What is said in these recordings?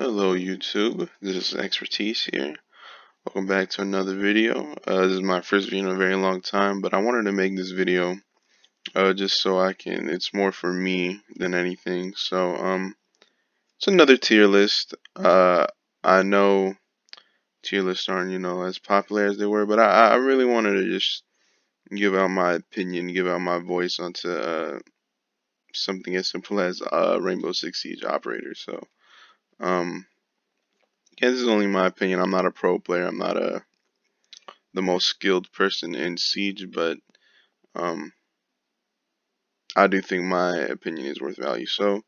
Hello YouTube, this is Expertise here. Welcome back to another video. This is my first video in a very long time, but I wanted to make this video just so it's more for me than anything. It's another tier list. I know tier lists aren't, as popular as they were, but I really wanted to just give out my opinion, give out my voice onto something as simple as Rainbow Six Siege Operator. Um, Again, this is only my opinion. I'm not a pro player. I'm not the most skilled person in Siege, but um, I do think my opinion is worth value. So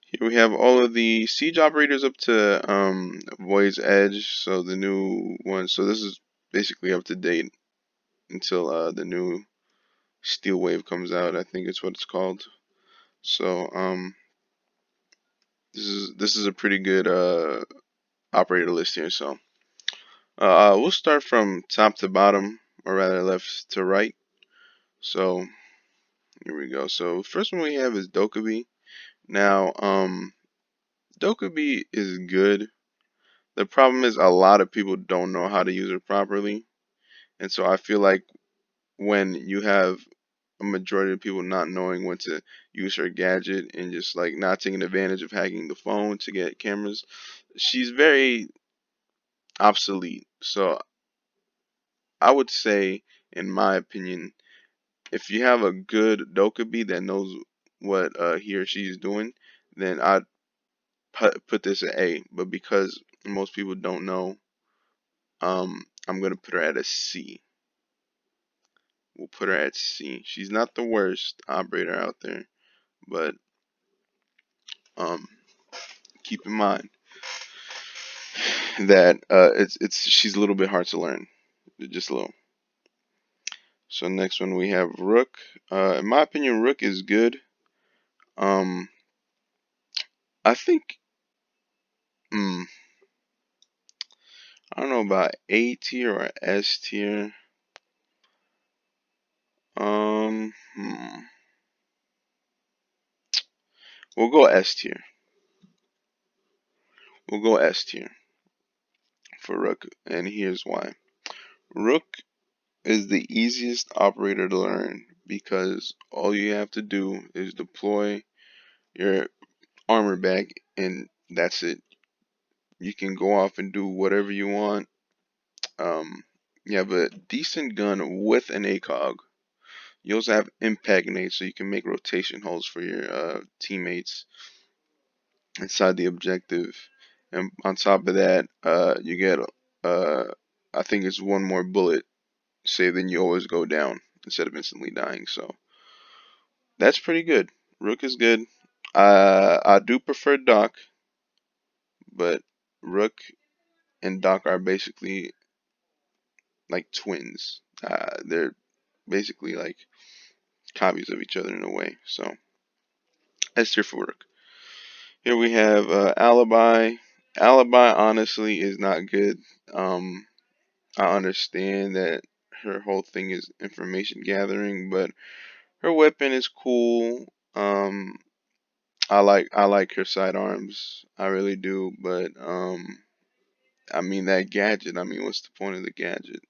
here we have all of the Siege operators up to Void's Edge. So the new one. So this is basically up to date until the new Steel Wave comes out. I think it's what it's called. So this is a pretty good operator list here. So we'll start from top to bottom, or rather left to right. So here we go. So first one we have is Dokkaebi. Now, Dokkaebi is good. The problem is a lot of people don't know how to use it properly. And so I feel like when you have a majority of people not knowing when to use her gadget and just like not taking advantage of hacking the phone to get cameras, she's very obsolete. So I would say, in my opinion, if you have a good Dokkaebi that knows what he or she is doing, then I'd put this at A. But because most people don't know, I'm gonna put her at a C. We'll put her at C. She's not the worst operator out there, but um, keep in mind that she's a little bit hard to learn, just a little. So next one we have Rook. In my opinion, Rook is good. Um, I think, mm, I don't know about A tier or S tier. Um, hmm. We'll go S tier. We'll go S tier for Rook, and here's why. Rook is the easiest operator to learn because all you have to do is deploy your armor bag and that's it. You can go off and do whatever you want. You have a decent gun with an ACOG. You also have impact nades so you can make rotation holes for your teammates inside the objective. And on top of that, you get uh, I think it's one more bullet save then you always go down instead of instantly dying. So that's pretty good. Rook is good. I do prefer Doc, but Rook and Doc are basically like twins. They're basically like copies of each other in a way. So S tier for Rook. Here we have Alibi. Alibi honestly is not good. Um, I understand that her whole thing is information gathering, but her weapon is cool. I like her sidearms. I really do, but I mean that gadget. I mean, what's the point of the gadget?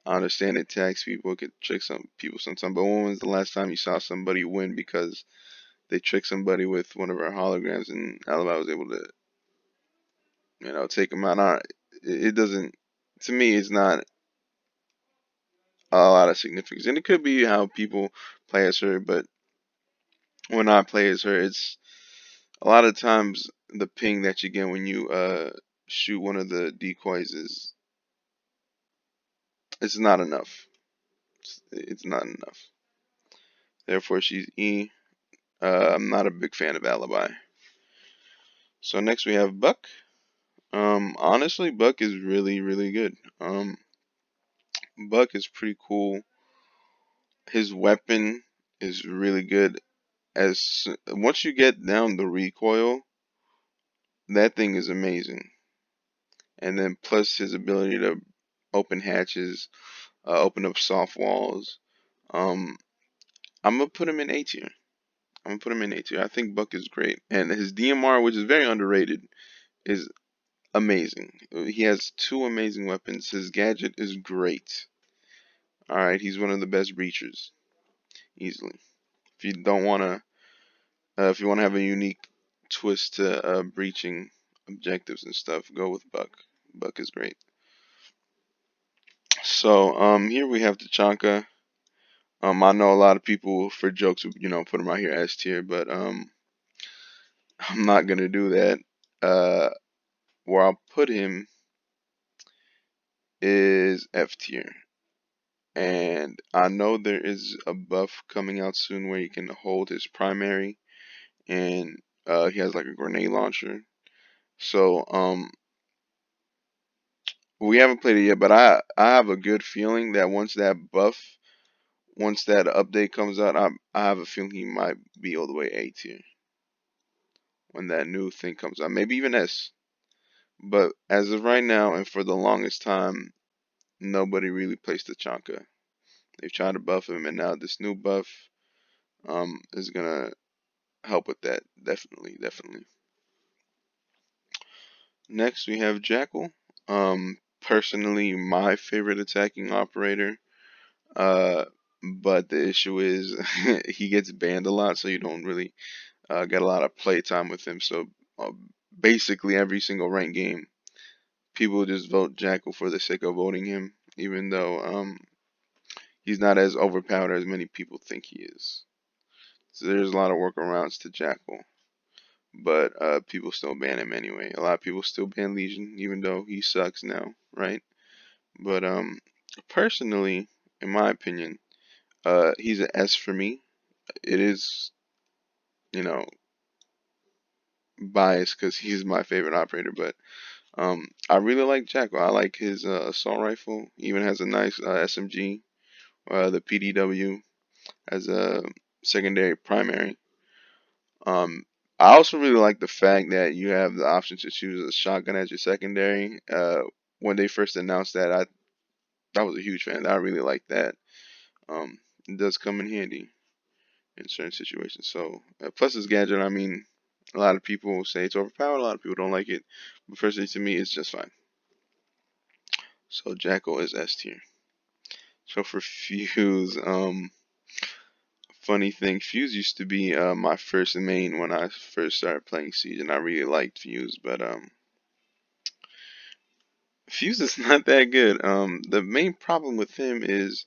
I understand it tags people, it could trick some people sometimes, but when was the last time you saw somebody win because they tricked somebody with one of our holograms and Alibi was able to, take them out? It doesn't. To me, it's not a lot of significance, and it could be how people play as her, but when I play as her, it's a lot of times the ping that you get when you shoot one of the decoys is it's not enough. It's not enough. Therefore, she's E. I'm not a big fan of Alibi. So next we have Buck. Honestly, Buck is really, really good. Buck is pretty cool. His weapon is really good. As once you get down the recoil, that thing is amazing. And then plus his ability to open hatches, open up soft walls. Um, I'm gonna put him in A tier. I'm gonna put him in A tier. I think Buck is great, and his DMR, which is very underrated, is amazing. He has two amazing weapons. His gadget is great. All right, he's one of the best breachers easily. If you don't want to, if you want to have a unique twist to breaching objectives and stuff, go with Buck. Buck is great. So here we have Tachanka. I know a lot of people for jokes would put him out here S tier, but I'm not gonna do that. Where I'll put him is F tier. And I know there is a buff coming out soon where he can hold his primary, and he has like a grenade launcher. So we haven't played it yet, but I have a good feeling that once that update comes out, I have a feeling he might be all the way A tier when that new thing comes out, maybe even S. But as of right now, and for the longest time, nobody really plays Tachanka. They've tried to buff him, and now this new buff is gonna help with that. Definitely, definitely. Next, we have Jackal. Personally, my favorite attacking operator. Uh, but the issue is he gets banned a lot, so you don't really get a lot of play time with him. So uh, basically, every single ranked game, people just vote Jackal for the sake of voting him, even though he's not as overpowered as many people think he is. So there's a lot of workarounds to Jackal, but people still ban him anyway. A lot of people still ban Legion, even though he sucks now, right? But personally, in my opinion, he's an S for me. It is, you know, biased because he's my favorite operator, but I really like Jackal. I like his assault rifle. He even has a nice SMG. The PDW as a secondary primary. Um, I also really like the fact that you have the option to choose a shotgun as your secondary. When they first announced that, I was a huge fan. I really like that. It does come in handy in certain situations. So plus this gadget, I mean, a lot of people say it's overpowered. A lot of people don't like it, but personally to me, it's just fine. So Jackal is S tier. So for Fuse, funny thing, Fuse used to be my first main when I first started playing Siege, and I really liked Fuse, but Fuse is not that good. The main problem with him is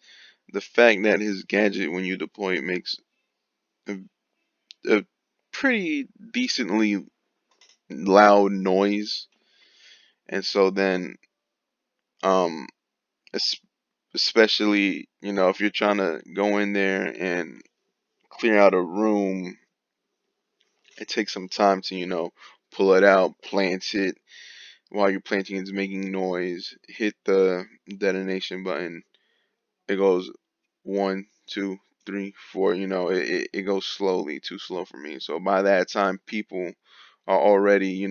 the fact that his gadget, when you deploy it, makes a, a pretty decently loud noise, and so then um, es- especially if you're trying to go in there and clear out a room, it takes some time to pull it out, plant it. While you're planting, it's making noise. Hit the detonation button. It goes one, two, three, four. It goes slowly, too slow for me. So by that time, people are already,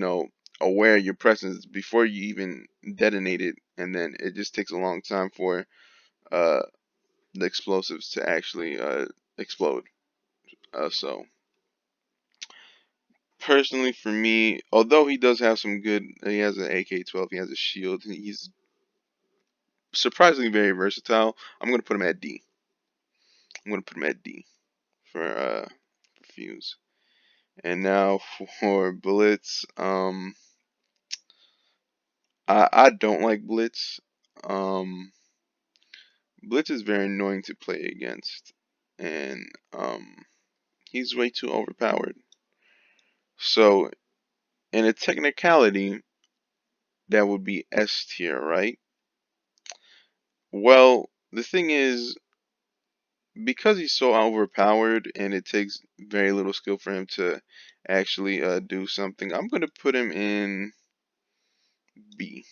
aware of your presence before you even detonate it, and then it just takes a long time for uh, the explosives to actually explode. So personally, for me, although he does have some good, he has an AK-12, he has a shield, he's surprisingly very versatile. I'm gonna put him at D. I'm gonna put him at D for Fuse. And now for Blitz, I don't like Blitz. Um, Blitz is very annoying to play against, and he's way too overpowered. So in a technicality, that would be S tier, right? Well, the thing is, because he's so overpowered and it takes very little skill for him to actually do something, I'm gonna put him in B.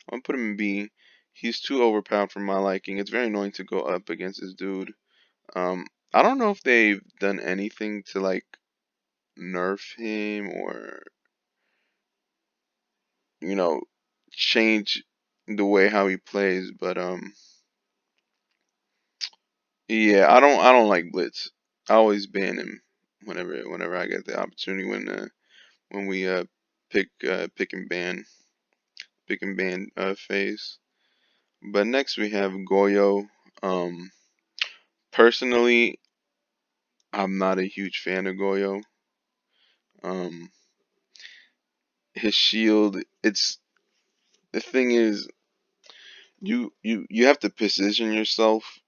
I'm gonna put him in B. He's too overpowered for my liking. It's very annoying to go up against this dude. I don't know if they've done anything to like nerf him or you know change the way how he plays, but yeah, I don't like Blitz. I always ban him whenever I get the opportunity when we pick and ban phase. But next we have Goyo. Um, Personally, I'm not a huge fan of Goyo. Um, his shield, it's the thing is you have to position yourself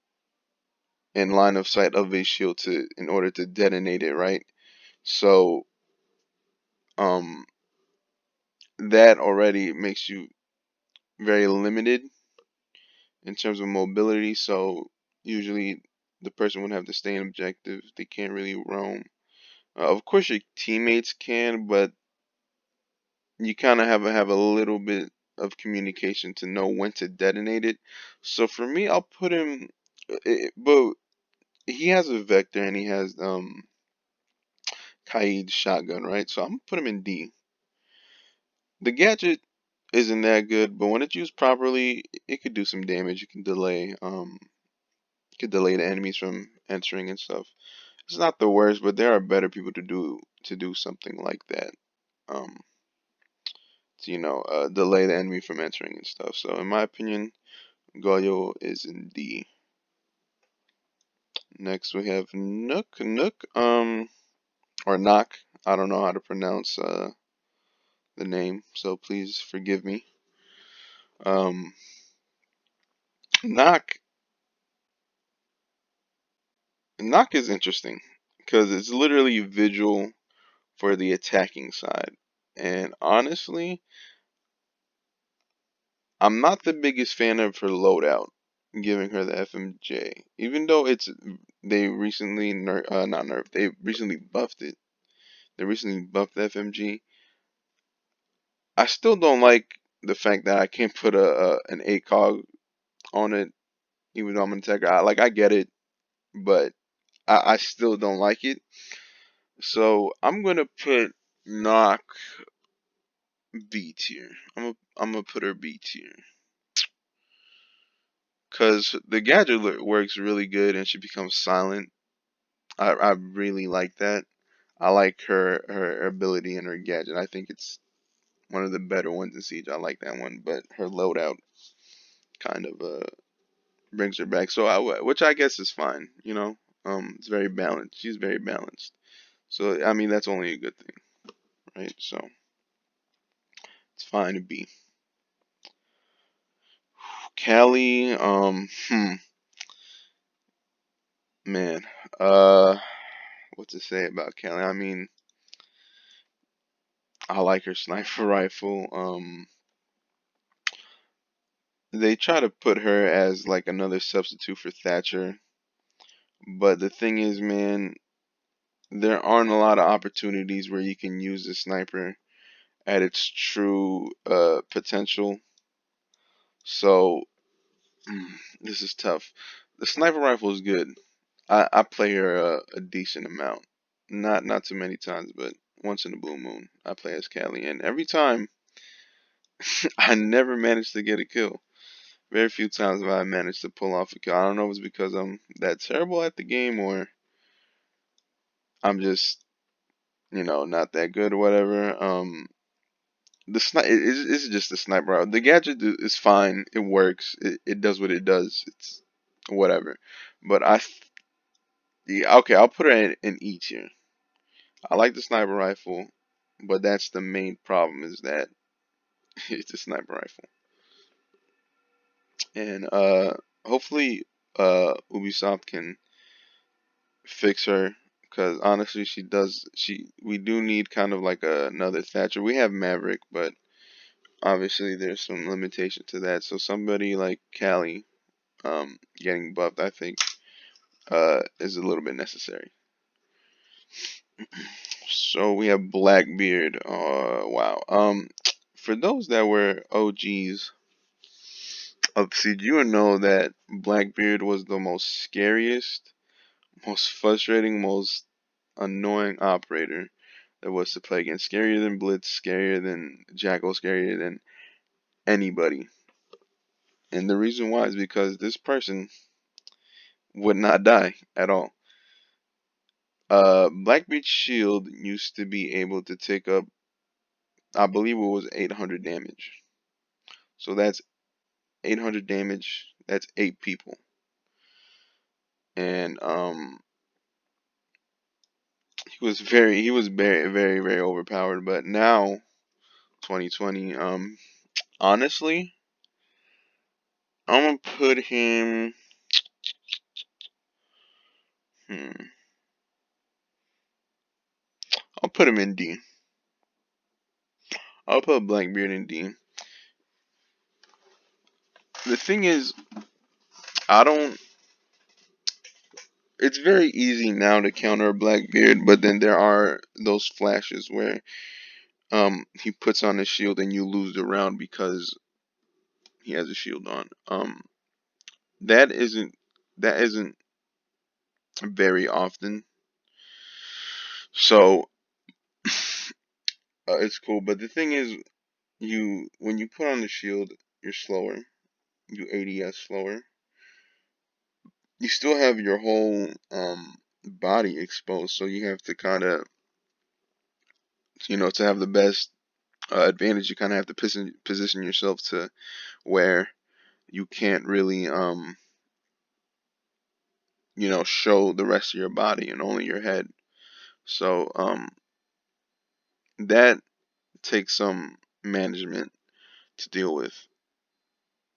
in line of sight of a shield to in order to detonate it, right? So um that already makes you very limited in terms of mobility. So usually the person would have to stay in objective. They can't really roam. Of course, your teammates can, but you kind of have a little bit of communication to know when to detonate it. So for me, I'll put him. But he has a vector and he has Kaid's shotgun, right? So I'm gonna put him in D. The gadget isn't that good, but when it's used properly, it could do some damage. It could delay the enemies from entering and stuff. It's not the worst, but there are better people to do something like that. Um, to, delay the enemy from entering and stuff. So in my opinion, Goyo is in D. Next we have Nook. Nook, or Knock. I don't know how to pronounce the name, so please forgive me. Um, Knock Knock is interesting because it's literally Vigil for the attacking side. And honestly, I'm not the biggest fan of her loadout, giving her the FMJ. Even though they recently not nerfed, they recently buffed it. They recently buffed the FMG. I still don't like the fact that I can't put an ACOG on it, even though I'm an attacker. I get it, but I still don't like it. So I'm gonna put Knock B tier. I'm gonna put her B tier because the gadget works really good and she becomes silent. I really like that. I like her ability and her gadget. I think it's one of the better ones in Siege. I like that one, but her loadout kind of brings her back. So which I guess is fine. It's very balanced. She's very balanced. So I mean that's only a good thing, right? So it's fine to be. Callie, man, uh, what to say about Callie? I mean, I like her sniper rifle. They try to put her as like another substitute for Thatcher, but the thing is, man, there aren't a lot of opportunities where you can use the sniper at its true potential. So this is tough. The sniper rifle is good. I play her a decent amount, not too many times, but once in a blue moon, I play as Callie, and every time I never managed to get a kill. Very few times have I managed to pull off a kill. I don't know if it's because I'm that terrible at the game or I'm just not that good or whatever. It's just the sniper route. The gadget is fine. It works. It does what it does. It's whatever. But yeah, okay, I'll put her in E tier. I like the sniper rifle, but that's the main problem is that it's a sniper rifle. And hopefully Ubisoft can fix her because honestly we do need kind of like another Thatcher. We have Maverick, but obviously there's some limitation to that. So somebody like Callie getting buffed, I think is a little bit necessary. So we have Blackbeard. Wow. For those that were OGs of Siege, you would know that Blackbeard was the most scariest, most frustrating, most annoying operator there was to play against. Scarier than Blitz, scarier than Jackal, scarier than anybody. And the reason why is because this person would not die at all. Blackbeard's shield used to be able to take up I believe it was 800 damage. So that's 800 damage. That's 8 people. And he was very, very, very overpowered. But now, 2020, honestly, I'm gonna put him. Hmm, I'll put him in D. I'll put Blackbeard in D. The thing is, I don't. It's very easy now to counter a Blackbeard, but then there are those flashes where he puts on a shield and you lose the round because he has a shield on. That isn't very often. So it's cool. But the thing is, you when you put on the shield, you're slower. You ADS slower. You still have your whole body exposed, so you have to kind of to have the best advantage. You kind of have to position yourself to where you can't really show the rest of your body and only your head. So that takes some management to deal with.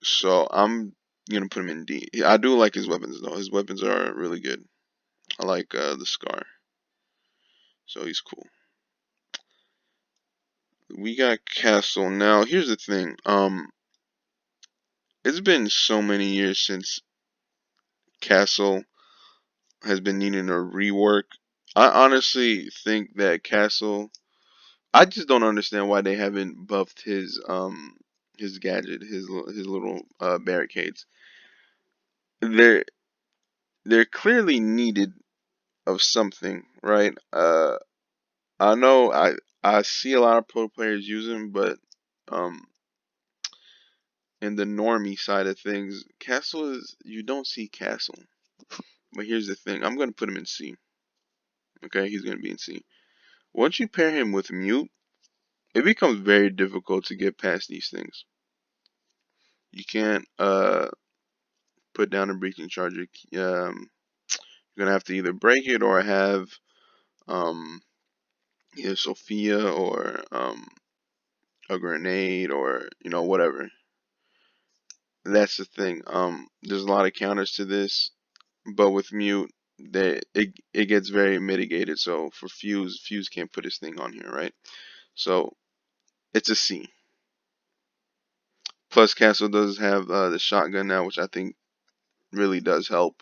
So I'm gonna put him in D. I do like his weapons though. His weapons are really good. I like the Scar, so he's cool. We got Castle now. Here's the thing. It's been so many years since Castle has been needing a rework. I honestly think that Castle. I just don't understand why they haven't buffed his gadget, his little barricades. They're they're clearly needed of something, right? I know I see a lot of pro players use them, but um, in the normie side of things, Castle is you don't see Castle. But here's the thing, I'm gonna put him in C. Okay, he's gonna be in C. Once you pair him with Mute, it becomes very difficult to get past these things. You can't put down a breaching charge. You're gonna have to either break it or have um either Sophia or a grenade or whatever. That's the thing. There's a lot of counters to this, but with Mute, it gets very mitigated. So for Fuse can't put his thing on here, right? So it's a C. Plus, Castle does have the shotgun now, which I think really does help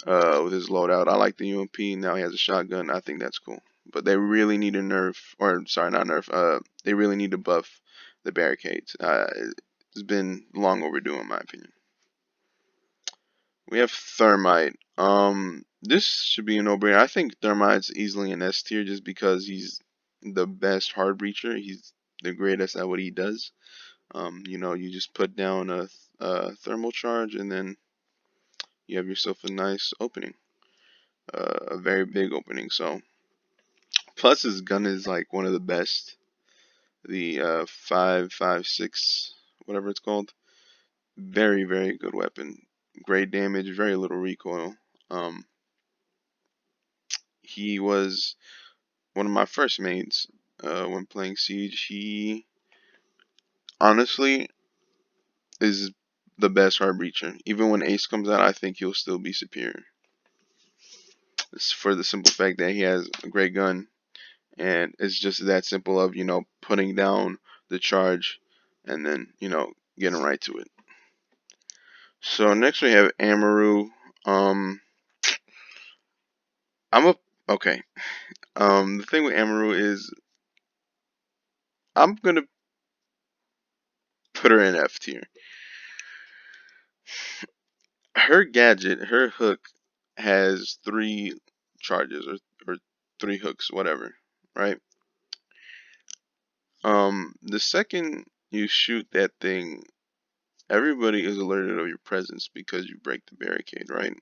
with his loadout. I like the UMP. Now he has a shotgun. I think that's cool. But they really need to nerf, or sorry, not nerf. They really need to buff the barricades. It's been long overdue, in my opinion. We have Thermite. This should be a no-brainer. I think Thermite's easily an S tier just because he's the best hard breacher. He's the greatest at what he does. You just put down a thermal charge and then you have yourself a nice opening, a very big opening. So plus his gun is like one of the best. The 5.56, whatever it's called, very very good weapon. Great damage, very little recoil. Um, he was one of my first mains when playing Siege. He honestly is the best hard breacher. Even when Ace comes out, I think he'll still be superior. It's for the simple fact that he has a great gun, and it's just that simple of putting down the charge and then getting right to it. So next we have Amaru. Um, I'm a okay. The thing with Amaru is I'm gonna put her in F tier. Her gadget, her hook, has 3 charges or 3 hooks, whatever, right? The second you shoot that thing, everybody is alerted of your presence because you break the barricade, right?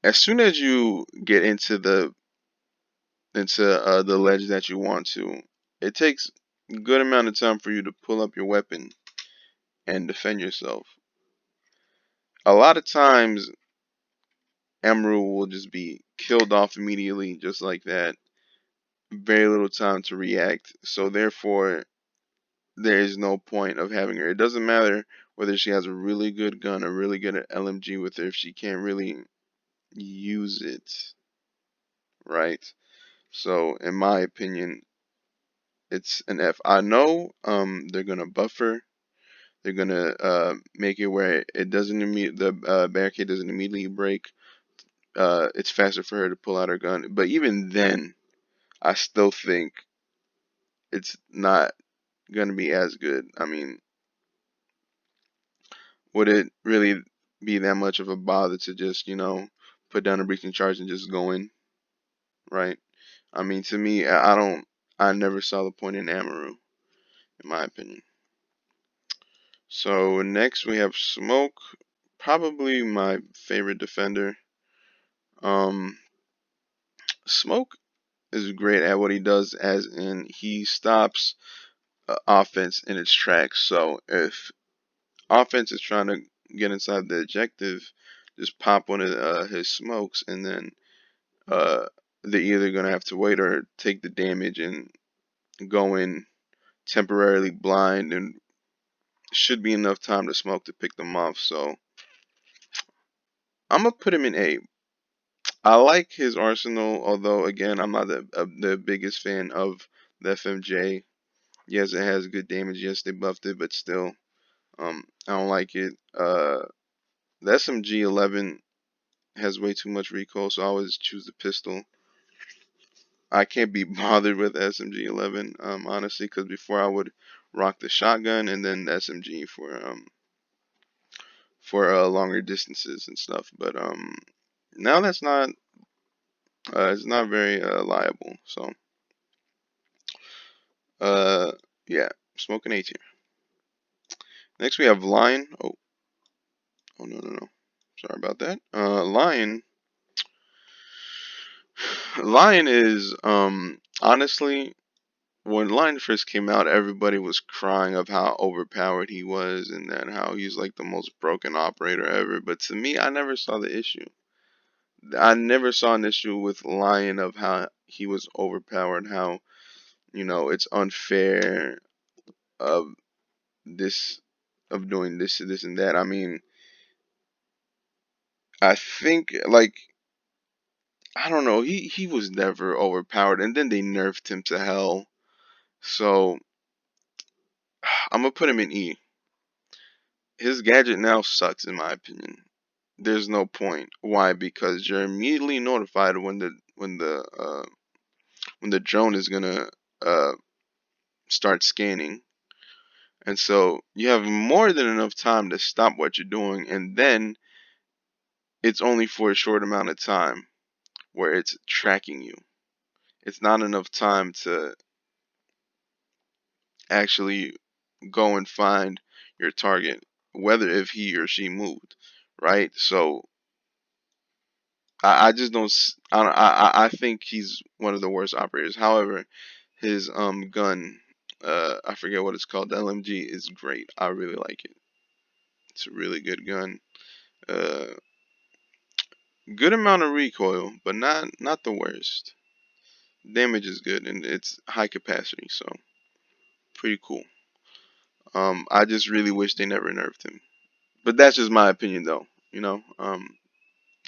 As soon as you get into the ledge that you want to, it takes a good amount of time for you to pull up your weapon and defend yourself. A lot of times, Emerald will just be killed off immediately, just like that. Very little time to react. So therefore, there is no point of having her. It doesn't matter whether she has a really good gun, a really good LMG with her, if she can't really use it, right? So in my opinion, it's an F. I know they're gonna buff her. They're gonna make it where it doesn't the barricade doesn't immediately break. It's faster for her to pull out her gun. But even then, I still think it's not gonna be as good. I mean, would it really be that much of a bother to just, put down a breaching charge and just go in, right? I mean, to me, I never saw the point in Amaru, in my opinion. So next we have Smoke, probably my favorite defender. Um, Smoke is great at what he does, as in he stops offense in its tracks. So if offense is trying to get inside the objective, just pop one of his smokes, and then uh, they're either gonna have to wait or take the damage and go in temporarily blind, and should be enough time to smoke to pick them off. So I'm gonna put him in A. I like his arsenal, although again I'm not the biggest fan of the FMJ. Yes, it has good damage. Yes, they buffed it, but still, I don't like it. The SMG 11 has way too much recoil, so I always choose the pistol. I can't be bothered with SMG 11, honestly, because before I would rock the shotgun and then the SMG for longer distances and stuff. But now that's not it's not very liable. So uh, yeah, smoking 18. Next we have Lion. Oh no. Sorry about that. Lion is honestly, when Lion first came out, everybody was crying of how overpowered he was and then how he's like the most broken operator ever. But to me, I never saw the issue. I never saw an issue with Lion of how he was overpowered, how, it's unfair of this, of doing this and that. I mean, I think, like, I don't know, he was never overpowered, and then they nerfed him to hell. So I'm gonna put him in E. His gadget now sucks, in my opinion. There's no point. Why? Because you're immediately notified when the drone is gonna uh start scanning, and so you have more than enough time to stop what you're doing, and then it's only for a short amount of time where it's tracking you. It's not enough time to actually go and find your target, whether if he or she moved, right? So I just don't. I think he's one of the worst operators. However, his gun, I forget what it's called. The LMG is great. I really like it. It's a really good gun. Uh, Good amount of recoil, but not the worst. Damage is good and it's high capacity, so pretty cool. I just really wish they never nerfed him. But that's just my opinion, though. A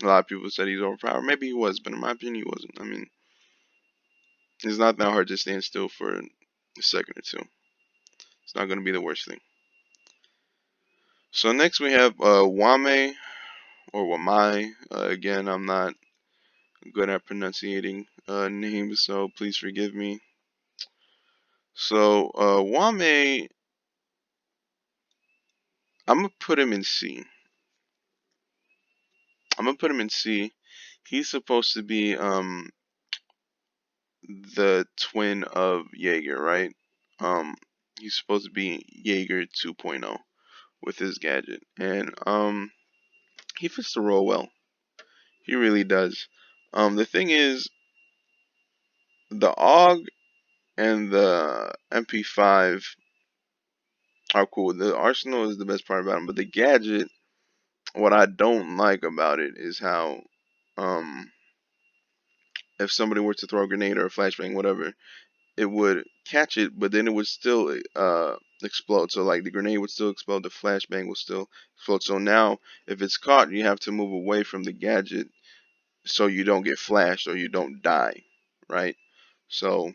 lot of people said he's overpowered. Maybe he was, but in my opinion, he wasn't. I mean, it's not that hard to stand still for a second or two. It's not going to be the worst thing. So next we have Wame or Wamai. Again, I'm not good at pronunciating names, so please forgive me. So Wame, I'm gonna put him in C. I'm gonna put him in C. He's supposed to be the twin of Jaeger, right? Um, he's supposed to be Jaeger 2.0 with his gadget, and he fits the role well. He really does. The thing is, the AUG and the MP5 are cool. The Arsenal is the best part about them, but the gadget, what I don't like about it is how, um, if somebody were to throw a grenade or a flashbang, whatever, it would catch it, but then it would still explode. So like the grenade would still explode, the flashbang will still explode. So now, if it's caught, you have to move away from the gadget so you don't get flashed or you don't die, right? So,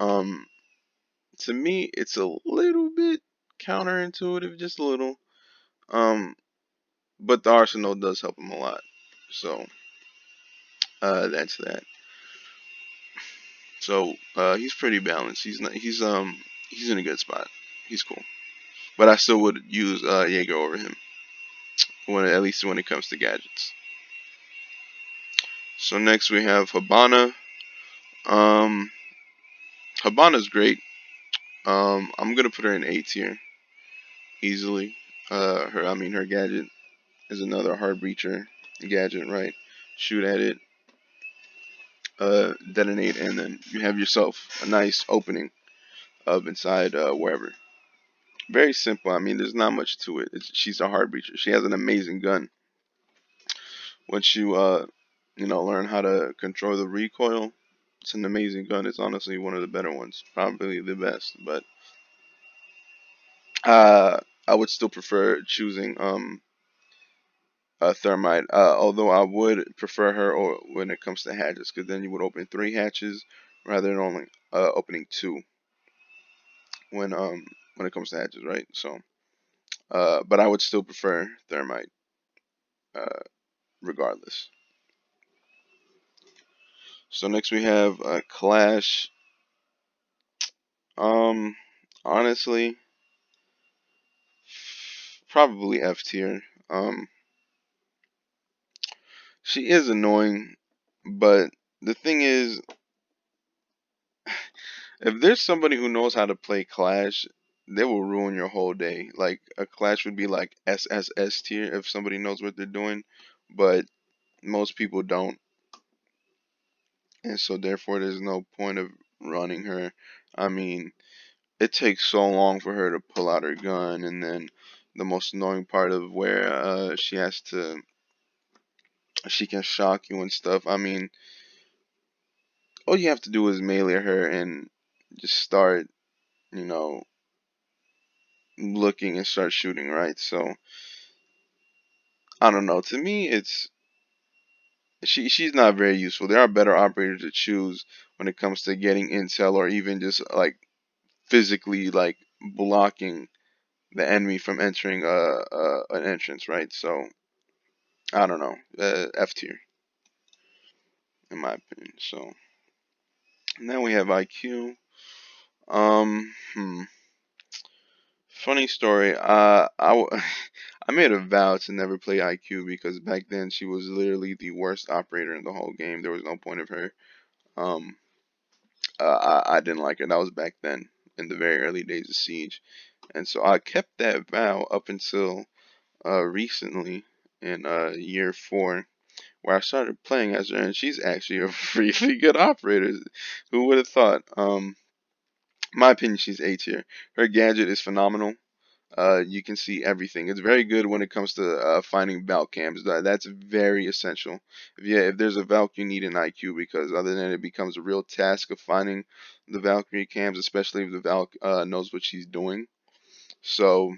um, to me, it's a little bit counterintuitive, just a little. Um, but the Arsenal does help him a lot. So, that's that. So, he's pretty balanced. He's not. He's in a good spot. He's cool. But I still would use Jaeger over him when at least when it comes to gadgets. So next we have Habana. Um, Habana's great. I'm gonna put her in A tier easily. Her gadget is another hard breacher gadget, right? Shoot at it, detonate, and then you have yourself a nice opening of inside wherever. Very simple. I mean, there's not much to it. She's a hard breacher. She has an amazing gun. Once you learn how to control the recoil, it's an amazing gun. It's honestly one of the better ones, probably the best. But I would still prefer choosing a thermite. Although I would prefer her or when it comes to hatches, because then you would open 3 hatches rather than only opening 2 when it comes to hatches, right? So, but I would still prefer thermite uh, regardless. So next we have Clash. Um, honestly, probably F tier. She is annoying, but the thing is, if there's somebody who knows how to play Clash, they will ruin your whole day. Like a Clash would be like SSS tier if somebody knows what they're doing, but most people don't, and so therefore there's no point of running her. I mean, it takes so long for her to pull out her gun, and then the most annoying part of where she can shock you and stuff. I mean, all you have to do is melee her and just start, you know, looking and start shooting, right? So I don't know. To me, she's not very useful. There are better operators to choose when it comes to getting intel or even just like physically like blocking the enemy from entering an entrance, right? So I don't know. F tier in my opinion. So now we have IQ. Funny story. I made a vow to never play IQ because back then she was literally the worst operator in the whole game. There was no point of her. Um, I didn't like her. That was back then in the very early days of Siege, and so I kept that vow up until recently in year 4, where I started playing as her, and she's actually a really good operator. Who would have thought? My opinion, she's A tier. Her gadget is phenomenal. You can see everything. It's very good when it comes to finding Valk cams. That's very essential. If there's a Valk, you need an IQ because other than it becomes a real task of finding the Valkyrie cams, especially if the Valk knows what she's doing. So,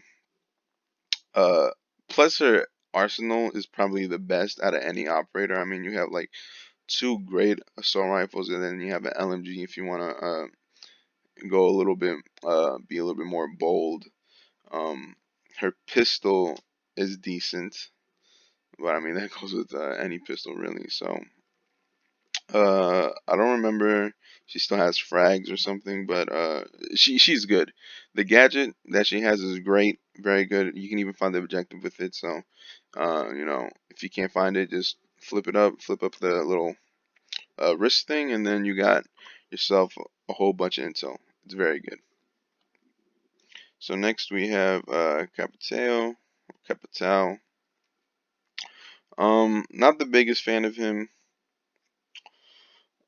uh, plus her arsenal is probably the best out of any operator. I mean, you have like 2 great assault rifles, and then you have an LMG if you want to go a little bit, be a little bit more bold. Um, Her pistol is decent, but I mean that goes with any pistol really. So I don't remember she still has frags or something, but she's good. The gadget that she has is great, very good. You can even find the objective with it. So if you can't find it, just flip up the little wrist thing, and then you got yourself a whole bunch of intel. It's very good. So next we have Capitao. Not the biggest fan of him.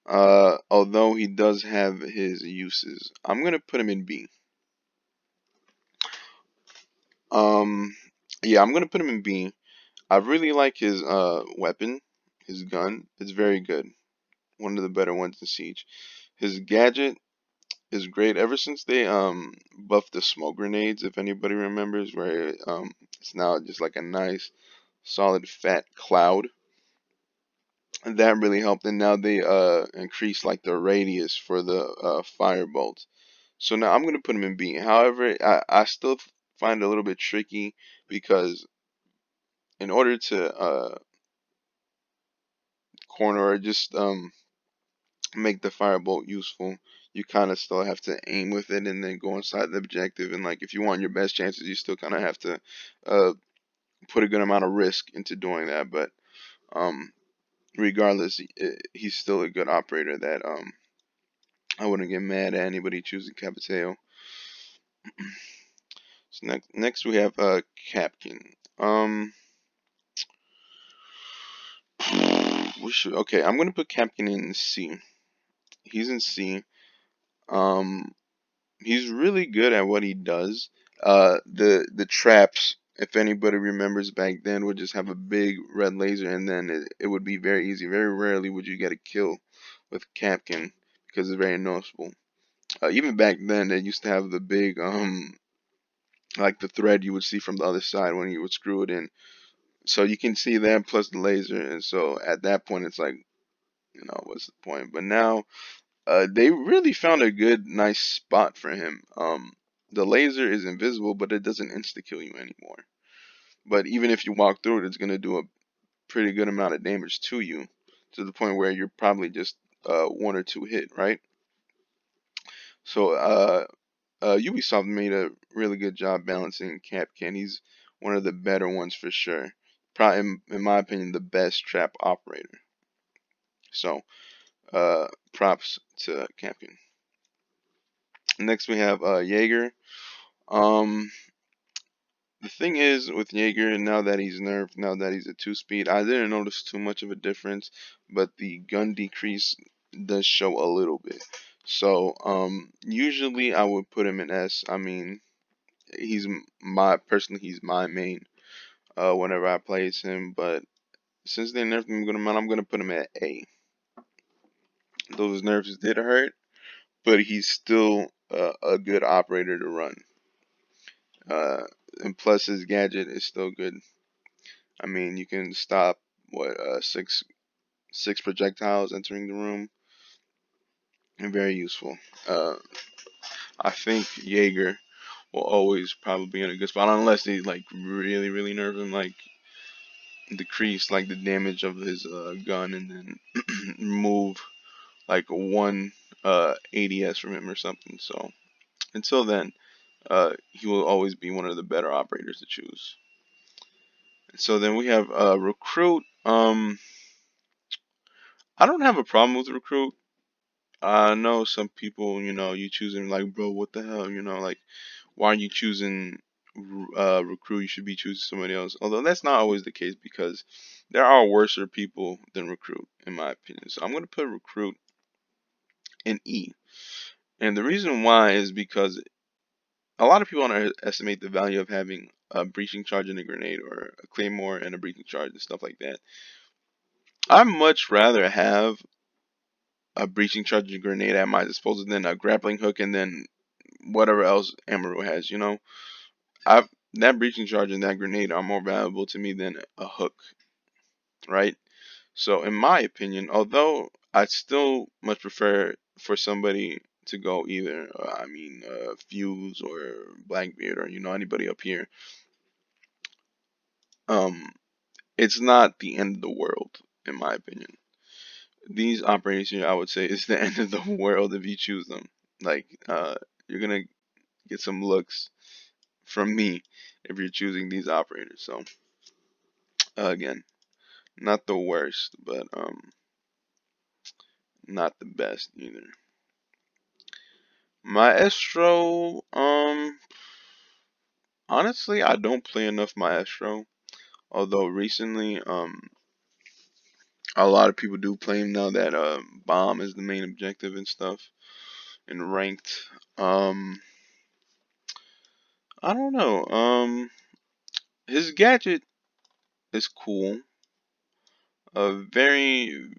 Although he does have his uses, I'm gonna put him in B. Um, yeah, I'm gonna put him in B. I really like his weapon, his gun. It's very good. One of the better ones in Siege. His gadget is great. Ever since they buffed the smoke grenades, if anybody remembers, where it's now just like a nice solid fat cloud. That really helped, and now they increased like the radius for the fire bolts. So now I'm gonna put him in B. However, I still find it a little bit tricky because in order to corner or just make the firebolt useful, you kind of still have to aim with it and then go inside the objective. And like if you want your best chances, you still kind of have to uh, put a good amount of risk into doing that. But um, regardless, he's still a good operator that I wouldn't get mad at anybody choosing Capiteo. So next we have Capkin. Um, we should okay. I'm gonna put Capkin in C. He's in C. Um, he's really good at what he does. The traps, if anybody remembers back then, would just have a big red laser, and then it would be very easy. Very rarely would you get a kill with Capkin because it's very noticeable. Even back then, they used to have the big like the thread you would see from the other side when you would screw it in. So you can see that plus the laser, and so at that point, it's like, what's the point? But now, they really found a good, nice spot for him. The laser is invisible, but it doesn't insta kill you anymore. But even if you walk through it, it's gonna do a pretty good amount of damage to you, to the point where you're probably just one or two hit, right? So Ubisoft made a really good job balancing Capcan. He's one of the better ones for sure. Probably, in my opinion, the best trap operator. So props to Capcan. Next we have Jaeger. Um, the thing is with Jaeger, now that he's nerfed, now that he's a 2-speed, I didn't notice too much of a difference, but the gun decrease does show a little bit. So usually I would put him in S. I mean, he's my main whenever I plays him, but since they nerfed him, I'm gonna put him at A. Those nerfs did hurt, but he's still a good operator to run. Uh, and plus his gadget is still good. I mean, you can stop what six projectiles entering the room, and very useful. Uh, I think Jaeger will always probably be in a good spot unless they like really nerf him, like decrease like the damage of his gun and then remove like one ADS from him or something. So until then, he will always be one of the better operators to choose. So then we have recruit. I don't have a problem with recruit. I know some people, you choosing like, bro, what the hell, like, why are you choosing recruit? You should be choosing somebody else. Although that's not always the case because there are worser people than recruit, in my opinion. So I'm gonna put recruit in E, and the reason why is because a lot of people underestimate the value of having a breaching charge and a grenade, or a claymore and a breaching charge and stuff like that. I'd much rather have a breaching charge and grenade at my disposal than a grappling hook and then whatever else Amaru has. I've that breaching charge and that grenade are more valuable to me than a hook, right? So in my opinion, although I still much prefer for somebody to go either, Fuse or Blackbeard or anybody up here, um, it's not the end of the world in my opinion. These operators here, I would say, is the end of the world if you choose them. Like, you're gonna get some looks from me if you're choosing these operators. So again, not the worst, but not the best either. Maestro, honestly, I don't play enough Maestro. Although recently, A lot of people do claim now that bomb is the main objective and stuff in ranked. Um, I don't know. His gadget is cool. Very.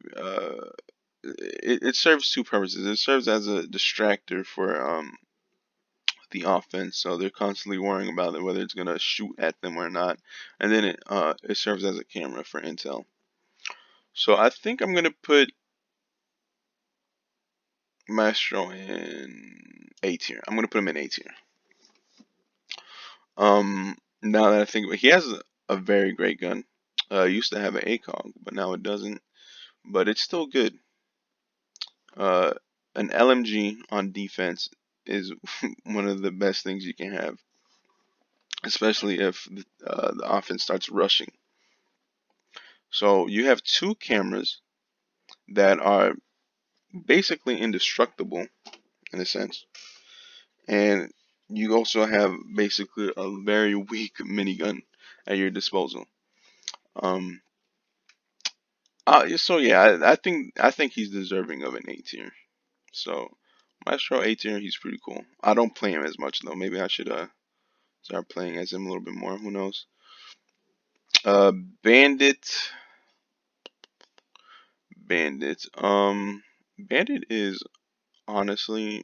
It serves two purposes. It serves as a distractor for the offense, so they're constantly worrying about it, whether it's gonna shoot at them or not. And then it serves as a camera for intel. So I think I'm gonna put Maestro in A tier. I'm gonna put him in A tier. Now that I think about it, he has a very great gun. Used to have an ACOG, but now it doesn't. But it's still good. Uh, an LMG on defense is one of the best things you can have, especially if the offense starts rushing. So you have two cameras that are basically indestructible in a sense, and you also have basically a very weak minigun at your disposal. Um, so yeah, I think he's deserving of an A tier. So Maestro A tier, he's pretty cool. I don't play him as much though. Maybe I should start playing as him a little bit more. Who knows? Uh, Bandit, Bandit. Bandit is honestly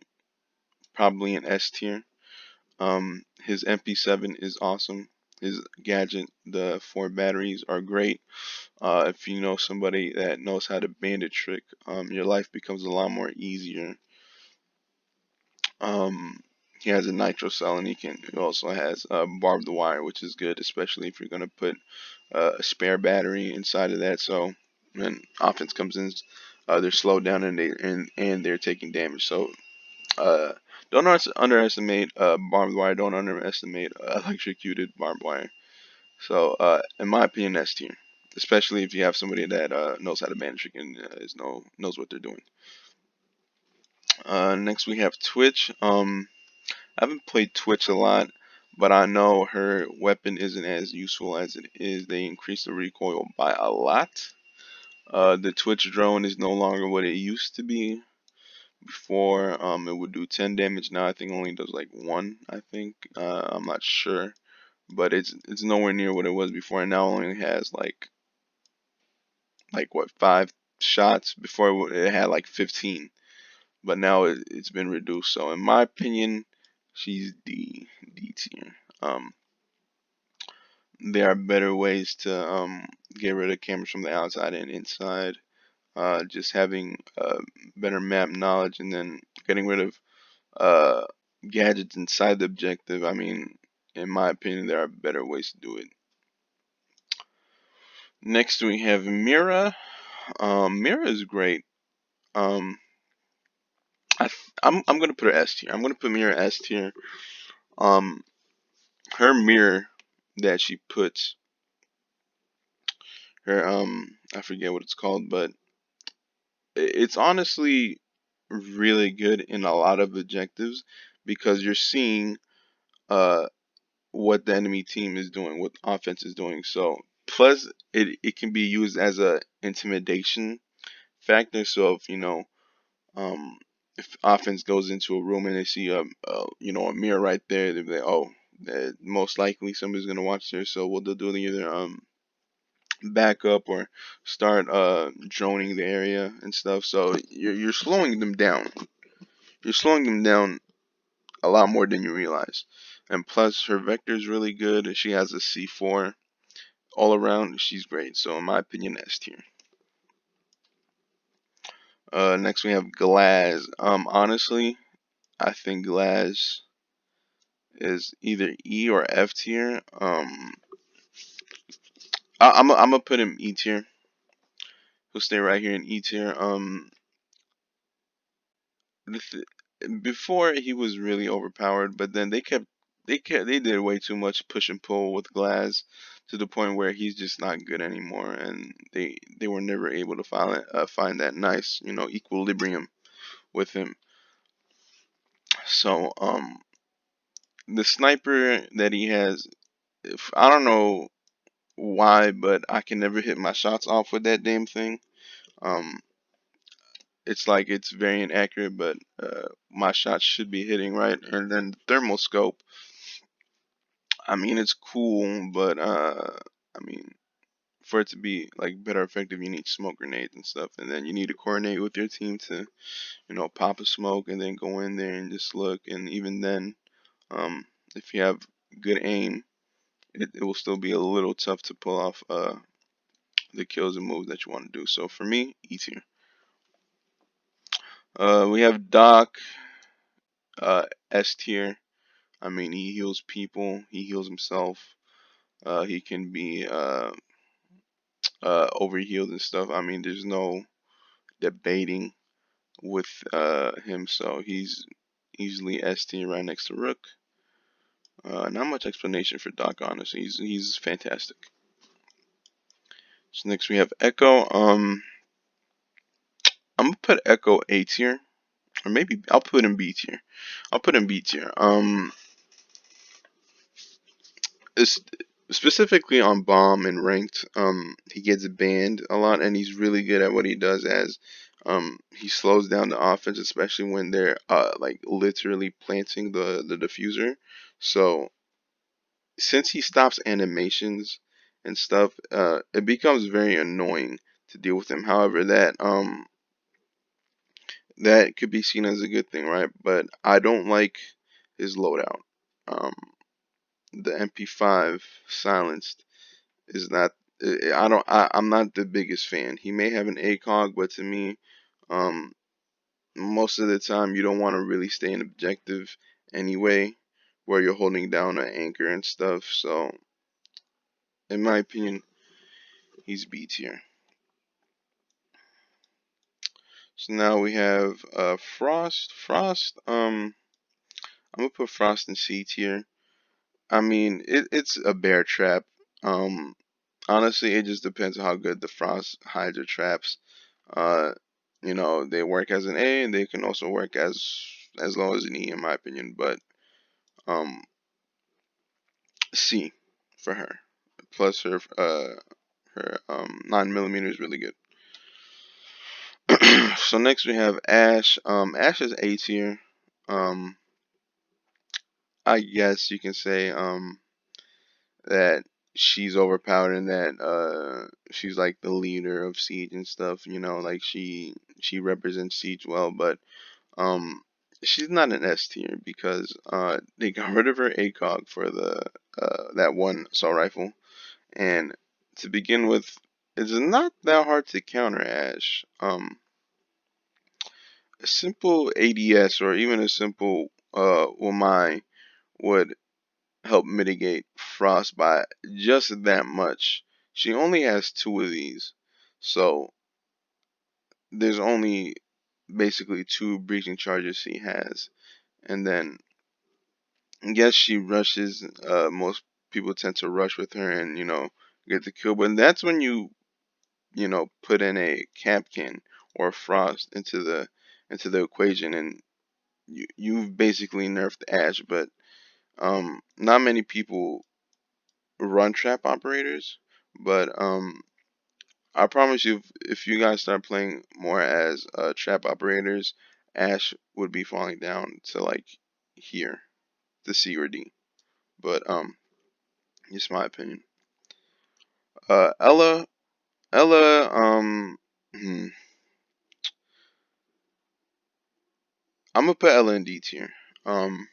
probably an S tier. His MP7 is awesome. His gadget, the four batteries are great. If you know somebody that knows how to bandit trick, your life becomes a lot more easier. Um, he has a nitro cell, and he also has barbed wire, which is good, especially if you're gonna put a spare battery inside of that. So when offense comes in, they're slowed down and they're taking damage. So uh, don't underestimate barbed wire. Don't underestimate electrocuted barbed wire. So in my opinion, S tier, especially if you have somebody that knows how to manage it and knows what they're doing. Next we have Twitch. I haven't played Twitch a lot, but I know her weapon isn't as useful as it is. They increased the recoil by a lot. The Twitch drone is no longer what it used to be. Before, it would do 10 damage. Now I think it only does like one. I think I'm not sure, but it's nowhere near what it was before. And now only has like what 5 shots. Before it had like 15, but now it's been reduced. So in my opinion, she's D tier. There are better ways to get rid of cameras from the outside and inside. Just having better map knowledge and then getting rid of uh, gadgets inside the objective. I mean, in my opinion, there are better ways to do it. Next, we have Mira. Mira is great. Um, I'm gonna put her S tier. I'm gonna put Mira S tier. Um, her mirror that she puts her I forget what it's called, but it's honestly really good in a lot of objectives because you're seeing uh what the enemy team is doing, what offense is doing. So plus it can be used as a intimidation factor. So if um if offense goes into a room and they see a mirror right there, they're like, oh, most likely somebody's gonna watch there. So what they'll do, they either back up or start droning the area and stuff. So you're slowing them down. You're slowing them down a lot more than you realize. And plus, her vector is really good. She has a C4 all around. She's great. So, in my opinion, S tier. Next, we have Glaz. Honestly, I think Glaz is either E or F tier. I'm gonna put him E tier. He'll stay right here in E tier. Before he was really overpowered, but then they did way too much push and pull with Glass to the point where he's just not good anymore, and they were never able to find that nice equilibrium with him. So the sniper that he has, if I don't know why, but I can never hit my shots off with that damn thing. Um, it's like it's very inaccurate, but my shots should be hitting right. And then the thermal scope, I mean, it's cool, but I mean, for it to be like better effective, you need smoke grenades and stuff, and then you need to coordinate with your team to, pop a smoke and then go in there and just look. And even then, um, if you have good aim, it will still be a little tough to pull off the kills and moves that you want to do. So for me, E tier. We have Doc, S tier. I mean, he heals people, he heals himself. He can be overhealed and stuff. I mean, there's no debating with him, so he's easily S tier right next to Rook. Not much explanation for Doc, honestly. He's fantastic. So next we have Echo. I'm gonna put Echo A tier, or maybe I'll put him B tier. I'll put him B tier. It's specifically on bomb and ranked. He gets banned a lot, and he's really good at what he does. As he slows down the offense, especially when they're like literally planting the diffuser. So since he stops animations and stuff, it becomes very annoying to deal with him. However, that could be seen as a good thing, right? But I don't like his loadout. Um, the MP5 silenced is not. I don't. I'm not the biggest fan. He may have an ACOG, but to me, um, most of the time you don't want to really stay in objective anyway, where you're holding down an anchor and stuff. So, in my opinion, he's B tier. So now we have Frost. Frost. I'm gonna put Frost in C tier. I mean, it's a bear trap. Um, Honestly, it just depends on how good the Frost Hydra traps. Uh, they work as an A and they can also work as low as an E, in my opinion. But um, C for her. Plus her 9mm is really good. So next we have Ash. Ash is A tier. Um, I guess you can say that she's overpowered and that she's like the leader of Siege and stuff. Like she represents Siege well, but um she's not an S tier because they got rid of her ACOG for the that one assault rifle, and to begin with, it's not that hard to counter Ash. A simple ADS or even a simple Wamai would help mitigate Frost by just that much. She only has two of these, so there's only basically two breaching charges she has, and then yes, she rushes. Most people tend to rush with her and get the kill, but that's when you put in a Capkin or Frost into the equation, and you've basically nerfed Ash. But not many people run trap operators, but I promise you, if you guys start playing more as trap operators, Ash would be falling down to like here, the C or D. But just my opinion. Ella, hmm, I'm gonna put Ella in D tier. Um,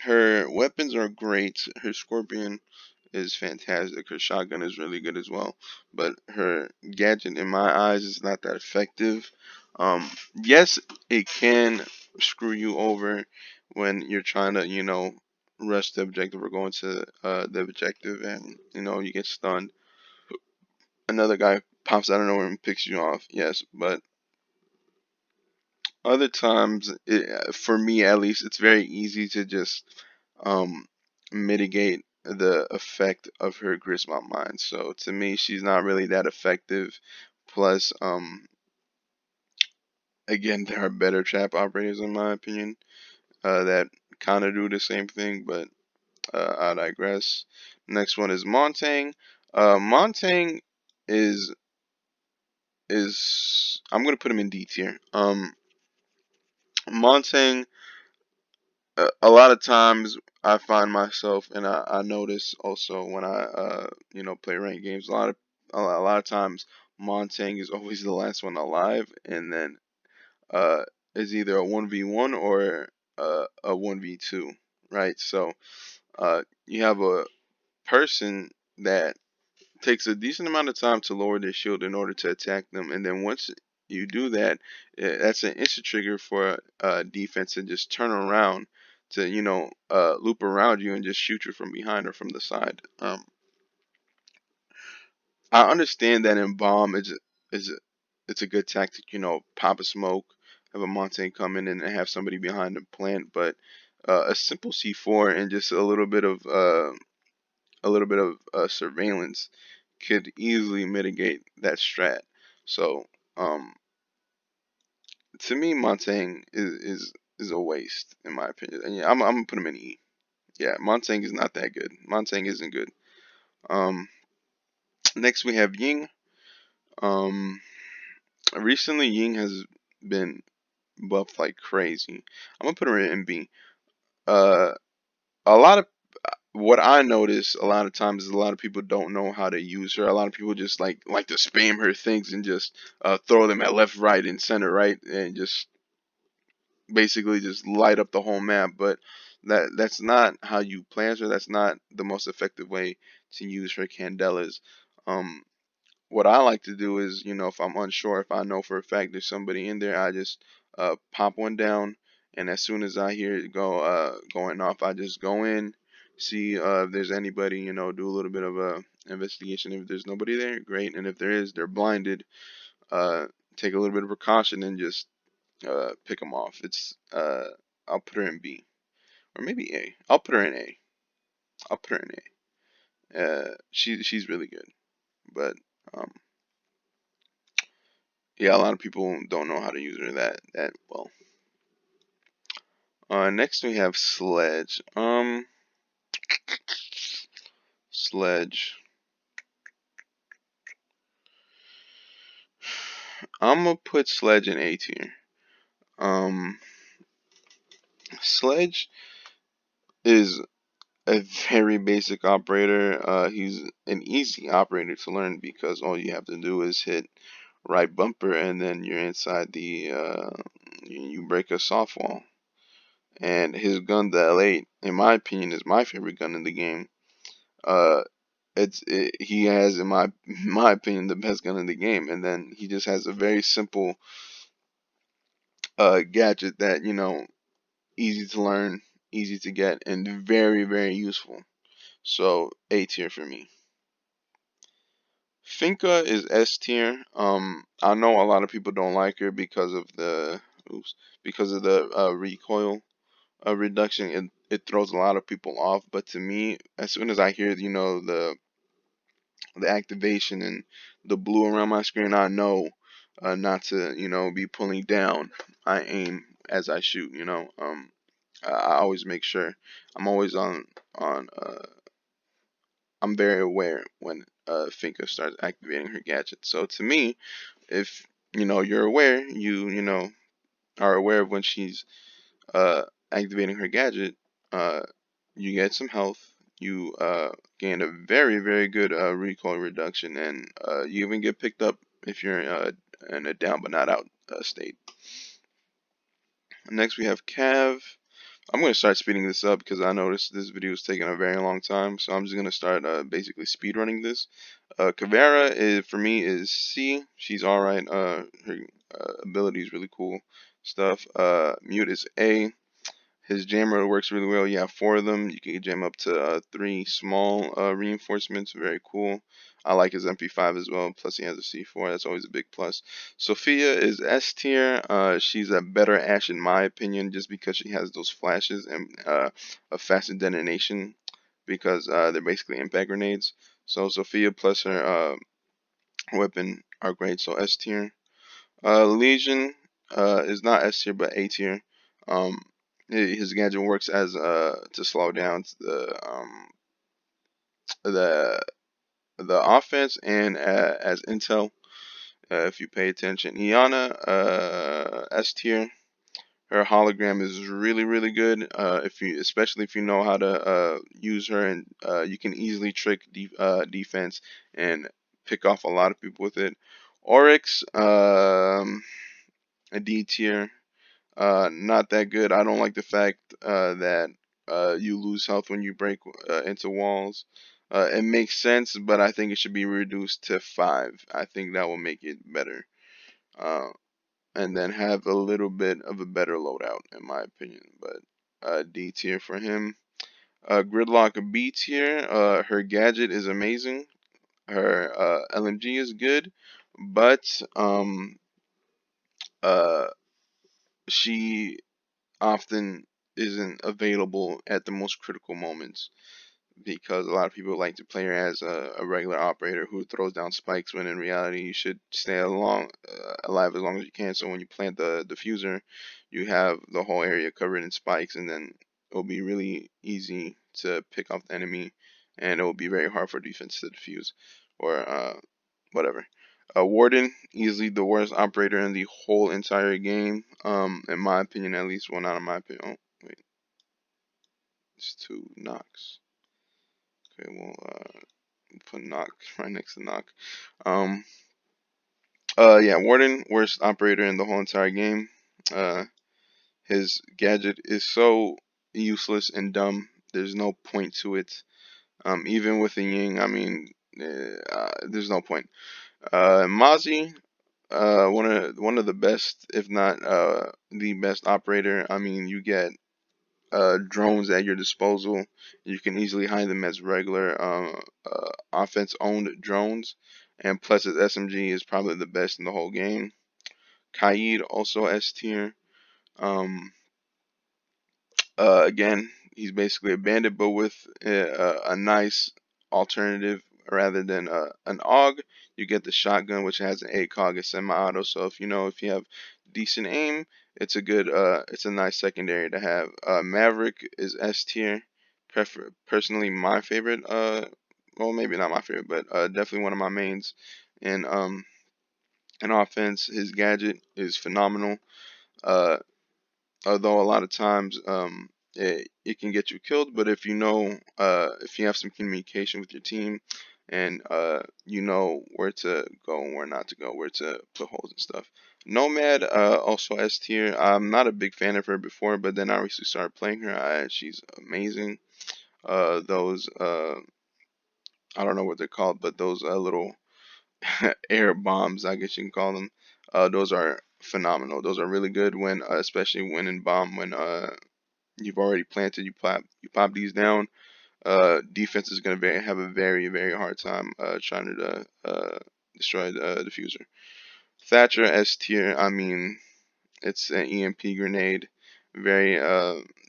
her weapons are great. Her Scorpion is fantastic. Her shotgun is really good as well. But her gadget, in my eyes, is not that effective. Yes, it can screw you over when you're trying to, rush the objective or go into the objective and, you get stunned. Another guy pops out of nowhere and picks you off. Yes, but other times, for me at least, it's very easy to just um, mitigate the effect of her Grismont mine. So to me, she's not really that effective. Plus, again, there are better trap operators in my opinion that kind of do the same thing, but I digress. Next one is Montang. Montang is is I'm gonna put him in D tier. Montang, a lot of times I find myself, and I notice also when I play ranked games, a lot of times Montang is always the last one alive, and then uh is either a 1v1 or a 1v2, right? So you have a person that takes a decent amount of time to lower their shield in order to attack them, and then once you do that, that's an instant trigger for defense to just turn around to loop around you and just shoot you from behind or from the side. I understand that in bomb is it's a good tactic, pop a smoke, have a Montagne come in and have somebody behind the plant, but a simple C4 and just a little bit of surveillance could easily mitigate that strat. So, um, to me, Montaigne is a waste in my opinion. And yeah, I'm gonna put him in E. Yeah, Montaigne is not that good. Montaigne isn't good. Um, Next we have Ying. Um, Recently Ying has been buffed like crazy. I'm gonna put her in B. Uh, a lot of what I notice a lot of times is a lot of people don't know how to use her. A lot of people just like to spam her things and just throw them at left, right, and center, right, and just basically just light up the whole map. But that's not how you play as her. That's not the most effective way to use her candelas. Um, what I like to do is, if I'm unsure, if I know for a fact there's somebody in there, I just pop one down, and as soon as I hear it going off, I just go in, see if there's anybody, do a little bit of a investigation. If there's nobody there, great, and if there is, they're blinded. Uh, Take a little bit of precaution and just pick them off. I'll put her in B or maybe A. I'll put her in A. I'll put her in A. She's really good, but um, yeah, a lot of people don't know how to use her that well. Next we have Sledge. Sledge. I'm gonna put Sledge in A tier. Um, Sledge is a very basic operator. He's an easy operator to learn because all you have to do is hit right bumper and then you're inside you break a soft wall. And his gun, the L8, in my opinion, is my favorite gun in the game. Uh, he has, in my opinion, the best gun in the game, and then he just has a very simple gadget that easy to learn, easy to get, and very very useful. So A tier for me. Finka is S tier. I know a lot of people don't like her because of the recoil reduction. It throws a lot of people off. But to me, as soon as I hear the activation and the blue around my screen, I know not to be pulling down. I aim as I shoot. I always make sure I'm always on. I'm very aware when Finka starts activating her gadget. So to me, if you're aware, you are aware of when she's uh, activating her gadget, uh, you get some health. You gain a very, very good recoil reduction, and you even get picked up if you're in a down but not out state. Next, we have Cav. I'm going to start speeding this up because I noticed this video is taking a very long time, so I'm just going to start basically speed running this. Caveira for me is C. She's all right. Her ability is really cool stuff. Mute is A. His jammer works really well. You have 4 of them. You can jam up to 3 small reinforcements. Very cool. I like his MP5 as well. Plus he has a C4. That's always a big plus. Sophia is S tier. She's a better Ashe in my opinion, just because she has those flashes and a faster detonation because they're basically impact grenades. So Sophia plus her weapon are great. So S tier. Legion is not S tier but A tier. Um, his gadget works as to slow down the the offense and as intel. if you pay attention. Iana, S tier. Her hologram is really, really good. If you, especially if you know how to use her, and you can easily trick defense and pick off a lot of people with it. Oryx, a D tier. Not that good. I don't like the fact that you lose health when you break into walls. It makes sense, but I think it should be reduced to 5. I think that will make it better. Uh, and then have a little bit of a better loadout, in my opinion. But D tier for him. Gridlock B tier. Her gadget is amazing. Her LMG is good, but uh, she often isn't available at the most critical moments, because a lot of people like to play her as a regular operator who throws down spikes, when in reality you should stay alive as long as you can. So when you plant the diffuser, you have the whole area covered in spikes, and then it'll be really easy to pick off the enemy, and it will be very hard for defense to defuse or whatever. Warden, easily the worst operator in the whole entire game, in my opinion at least. Well, not in my opinion. Oh, wait, it's two knocks. Okay, well, put knock right next to knock. Um, yeah, Warden, worst operator in the whole entire game. Uh, his gadget is so useless and dumb. There's no point to it. Even with the Ying, I mean, there's no point. Mozzie, one of the best, if not the best operator. I mean, you get drones at your disposal. You can easily hide them as regular offense-owned drones, and plus his SMG is probably the best in the whole game. Kaid also S tier. Um, Again, he's basically a bandit, but with a nice alternative rather than an AUG. You get the shotgun, which has an ACOG, a semi-auto. So if you have decent aim, it's a nice secondary to have. Maverick is S tier. Personally, my favorite. Well, maybe not my favorite, but definitely one of my mains. And in offense, his gadget is phenomenal. Uh, Although a lot of times it can get you killed, but if you have some communication with your team, and you know where to go and where not to go, where to put holes and stuff. Nomad, also S tier. I'm not a big fan of her before, but then I recently started playing her. She's amazing. Those I don't know what they're called, but those little air bombs, I guess you can call them. Those are phenomenal. Those are really good when, especially when in bomb, when you've already planted, you pop these down. Defense is gonna have a very, very hard time trying to destroy the diffuser. Thatcher S tier. I mean, it's an EMP grenade, very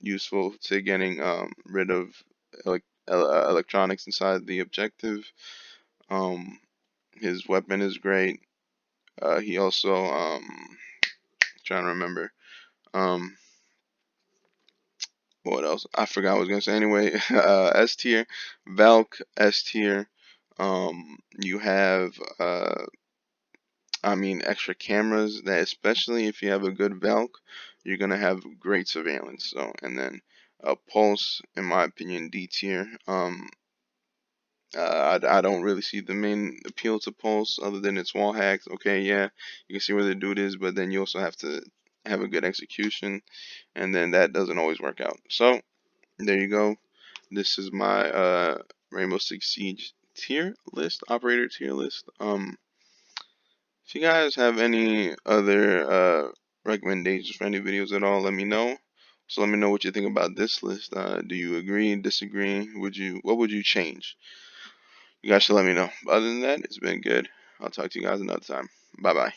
useful to getting rid of electronics inside the objective. Um, his weapon is great. He also trying to remember. Um, what else? I forgot what I was gonna say. Anyway, S tier, Valk S tier. You have I mean, extra cameras that, especially if you have a good Valk, you're gonna have great surveillance. So, and then Pulse, in my opinion, D tier. I don't really see the main appeal to Pulse other than its wall hacks. Okay, yeah, you can see where the dude is, but then you also have to have a good execution, and then that doesn't always work out. So there you go. This is my Rainbow Six Siege tier list, operator tier list. If you guys have any other recommendations for any videos at all, let me know. So let me know what you think about this list. Do you agree, disagree? What would you change? You guys should let me know. Other than that, it's been good. I'll talk to you guys another time. Bye bye.